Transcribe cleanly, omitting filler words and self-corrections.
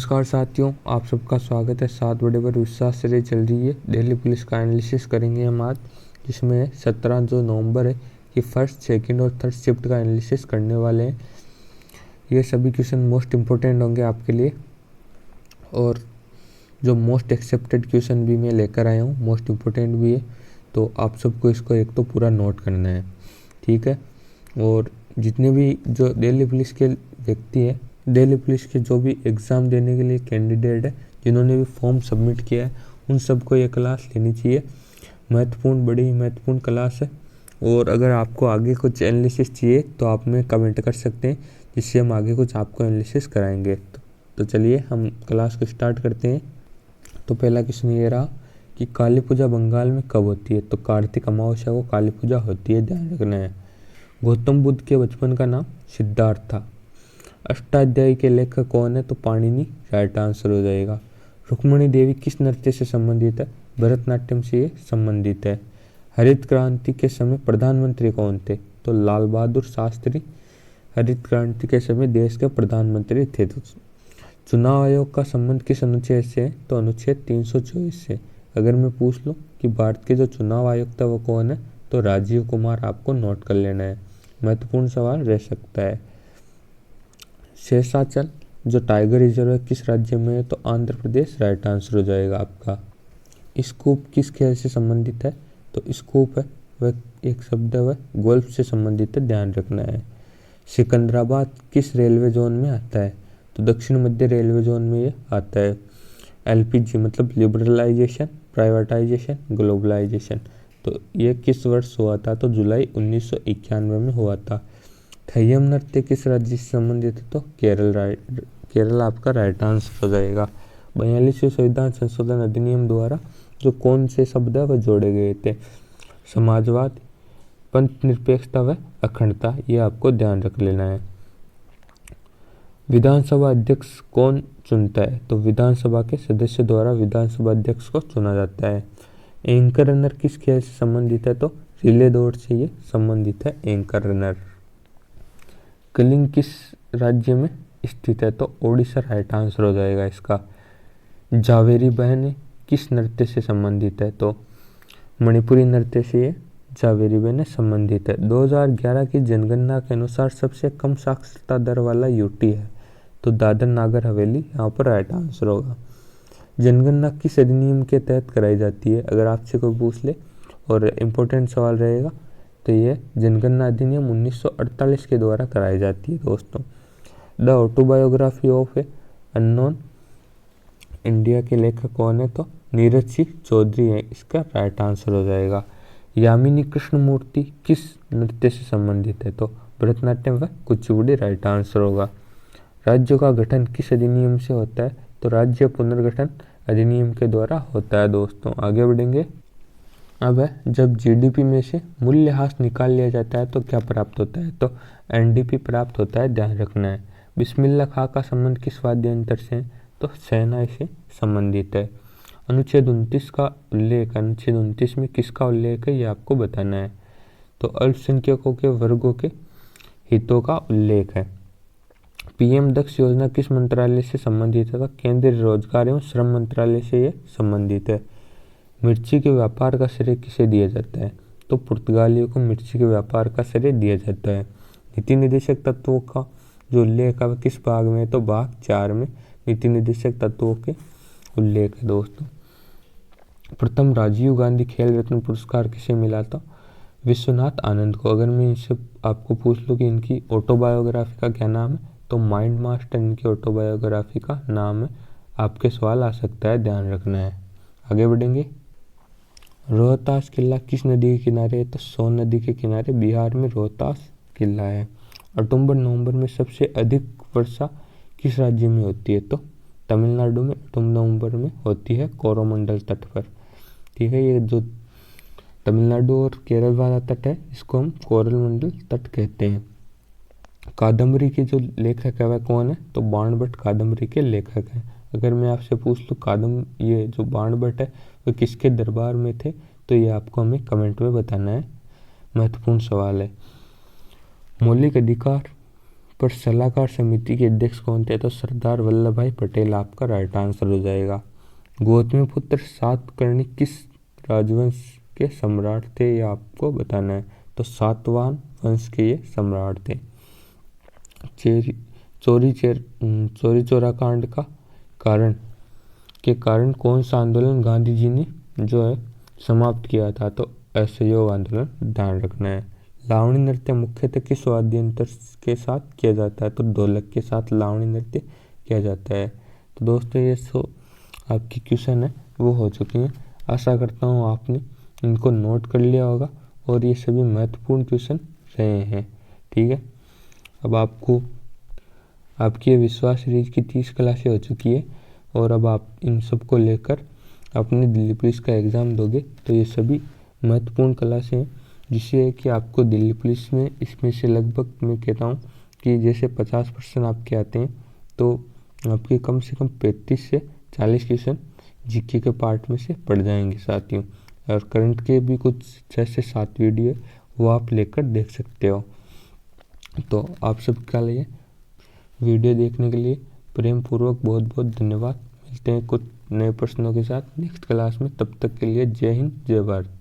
नमस्कार साथियों, आप सबका स्वागत है। 7 बड़े पर विश्वास सीरीज चल रही है। दिल्ली पुलिस का एनालिसिस करेंगे हम आज, जिसमें 17 जो नवंबर है कि फर्स्ट, सेकंड और थर्ड शिफ्ट का एनालिसिस करने वाले हैं। ये सभी क्वेश्चन मोस्ट इम्पोर्टेंट होंगे आपके लिए, और जो मोस्ट एक्सेप्टेड क्वेश्चन भी मैं लेकर आया हूँ, मोस्ट इम्पोर्टेंट भी है। तो आप सबको इसको एक तो पूरा नोट करना है, ठीक है। और जितने भी जो दिल्ली पुलिस के व्यक्ति हैं, दिल्ली पुलिस के जो भी एग्ज़ाम देने के लिए कैंडिडेट है, जिन्होंने भी फॉर्म सबमिट किया है, उन सबको ये क्लास लेनी चाहिए। महत्वपूर्ण, बड़ी ही महत्वपूर्ण क्लास है। और अगर आपको आगे कुछ एनालिसिस चाहिए तो आप में कमेंट कर सकते हैं, जिससे हम आगे कुछ आपको एनालिसिस कराएंगे। तो चलिए हम क्लास को स्टार्ट करते हैं। तो पहला क्वेश्चन ये रहा कि काली पूजा बंगाल में कब होती है। तो कार्तिक अमावस्या को काली पूजा होती है, ध्यान रखना है। गौतम बुद्ध के बचपन का नाम सिद्धार्थ था। अष्टाध्यायी के लेखक कौन है। तो पाणिनि, राइट आंसर हो जाएगा। रुक्मणी देवी किस नृत्य से संबंधित है। भरतनाट्यम से ये संबंधित है। हरित क्रांति के समय प्रधानमंत्री कौन थे। तो लाल बहादुर शास्त्री हरित क्रांति के समय देश के प्रधानमंत्री थे। तो चुनाव आयोग का संबंध किस अनुच्छेद से है। तो अनुच्छेद 324 से। अगर मैं पूछ लूँ कि भारत के जो चुनाव आयुक्त है वो कौन है, तो राजीव कुमार, आपको नोट कर लेना है, महत्वपूर्ण सवाल रह सकता है। शेषाचल जो टाइगर रिजर्व है किस राज्य में है। तो आंध्र प्रदेश, राइट आंसर हो जाएगा आपका। स्कूप किस खेल से संबंधित है। तो स्कूप है वह एक शब्द है, वह गोल्फ से संबंधित है, ध्यान रखना है। सिकंदराबाद किस रेलवे जोन में आता है। तो दक्षिण मध्य रेलवे जोन में ये आता है। एलपीजी मतलब लिबरलाइजेशन, प्राइवेटाइजेशन, ग्लोबलाइजेशन। तो ये किस वर्ष हुआ था। तो जुलाई 1991 में हुआ था। थय्यम नृत्य किस राज्य से संबंधित है। तो केरल आपका राइट आंसर हो जाएगा। 42वें संविधान संशोधन अधिनियम द्वारा जो कौन से शब्द है वह जोड़े गए थे। समाजवाद, पंथ निरपेक्षता व अखंडता, ये आपको ध्यान रख लेना है। विधानसभा अध्यक्ष कौन चुनता है। तो विधानसभा के सदस्य द्वारा विधानसभा अध्यक्ष को चुना जाता है। एंकर रनर किस खेल से संबंधित है। तो रिले दौड़ से ये संबंधित है, एंकर रनर। कलिंग किस राज्य में स्थित है। तो ओडिशा, राइट आंसर हो जाएगा इसका। जावेरी बहनें किस नृत्य से संबंधित है। तो मणिपुरी नृत्य से ये जावेरी बहनें संबंधित है। 2011 की जनगणना के अनुसार सबसे कम साक्षरता दर वाला यूटी है। तो दादर नागर हवेली, यहाँ पर राइट आंसर होगा। जनगणना किस अधिनियम के तहत कराई जाती है, अगर आपसे कोई पूछ ले और इम्पोर्टेंट सवाल रहेगा, तो ये जनगणना अधिनियम 1948 के द्वारा कराई जाती है दोस्तों। The autobiography of A unknown India के लेखक कौन है। तो नीरज सिंह चौधरी है, इसका राइट आंसर हो जाएगा। यामिनी कृष्णमूर्ति किस नृत्य से संबंधित है। तो भरतनाट्यम व कुचिपुड़ी, राइट आंसर होगा। राज्यों का गठन किस अधिनियम से होता है। तो राज्य पुनर्गठन अधिनियम के द्वारा होता है दोस्तों। आगे बढ़ेंगे। अब है, जब जीडीपी में से मूल्यह्रास निकाल लिया जाता है तो क्या प्राप्त होता है। तो एनडीपी प्राप्त होता है, ध्यान रखना है। बिस्मिल्लाह खां का संबंध किस वाद्य यंत्र से है। तो शहनाई से संबंधित है। अनुच्छेद 29 का उल्लेख, अनुच्छेद 29 में किसका उल्लेख है, ये आपको बताना है। तो अल्पसंख्यकों के वर्गों के हितों का उल्लेख है। पीएम दक्ष योजना किस मंत्रालय से संबंधित है। केंद्रीय रोजगार एवं श्रम मंत्रालय से ये संबंधित है। मिर्ची के व्यापार का श्रेय किसे दिया जाता है। तो पुर्तगालियों को मिर्ची के व्यापार का श्रेय दिया जाता है। नीति निर्देशक तत्वों का जो उल्लेख है वह किस भाग में है। तो भाग 4 में नीति निर्देशक तत्वों के उल्लेख है दोस्तों। प्रथम राजीव गांधी खेल रत्न पुरस्कार किसे मिला था। विश्वनाथ आनंद को। अगर मैं इनसे आपको पूछ लूँ कि इनकी ऑटोबायोग्राफी का क्या नाम है, तो माइंड मास्टर इनकी ऑटोबायोग्राफी का नाम है। आपके सवाल आ सकता है, ध्यान रखना है। आगे बढ़ेंगे। रोहतास किला किस नदी के किनारे है। तो सोन नदी के किनारे बिहार में रोहतास किला है। अक्टूबर नवंबर में सबसे अधिक वर्षा किस राज्य में होती है। तो तमिलनाडु में अक्टूबर नवंबर में होती है, कोरोमंडल तट पर, ठीक है। ये जो तमिलनाडु और केरल वाला तट है, इसको हम कोरोमंडल तट कहते हैं। कादम्बरी के जो लेखक है वह कौन है। तो बाणभट्ट कादम्बरी के लेखक हैं। अगर मैं आपसे पूछ लूँ ये जो बाणभट्ट है वो किसके दरबार में थे, तो ये आपको हमें कमेंट में बताना है, महत्वपूर्ण सवाल है। मौलिक अधिकार पर सलाहकार समिति के अध्यक्ष कौन थे? तो सरदार वल्लभ भाई पटेल आपका राइट आंसर हो जाएगा। गौतमीपुत्र सातकर्णी किस राजवंश के सम्राट थे, ये आपको बताना है। तो सातवाहन वंश के ये सम्राट थे। चोरी चोरा कांड का कारण कौन सा आंदोलन गांधी जी ने जो है समाप्त किया था? तो असहयोग आंदोलन, ध्यान रखना है। लावणी नृत्य मुख्यतः किस वाद्य यंत्र के साथ किया जाता है? तो ढोलक के साथ लावणी नृत्य किया जाता है। तो दोस्तों ये आपकी क्वेश्चन है वो हो चुकी हैं। आशा करता हूँ आपने इनको नोट कर लिया होगा और ये सभी महत्वपूर्ण क्वेश्चन रहे हैं। ठीक है, अब आपकी विश्वास सीरीज की 30 क्लासें हो चुकी है और अब आप इन सबको लेकर अपने दिल्ली पुलिस का एग्ज़ाम दोगे। तो ये सभी महत्वपूर्ण क्लासें हैं, जिससे कि आपको दिल्ली पुलिस में इसमें से लगभग मैं कहता हूँ कि जैसे 50% आपके आते हैं तो आपके कम से कम 35 से 40 क्वेश्चन जीके के पार्ट में से पड़ जाएंगे साथियों। और करंट के भी कुछ 6 से 7 वीडियो वो आप लेकर देख सकते हो। तो आप सबका लिए वीडियो देखने के लिए प्रेम पूर्वक बहुत बहुत धन्यवाद। मिलते हैं कुछ नए प्रश्नों के साथ नेक्स्ट क्लास में। तब तक के लिए जय हिंद, जय भारत।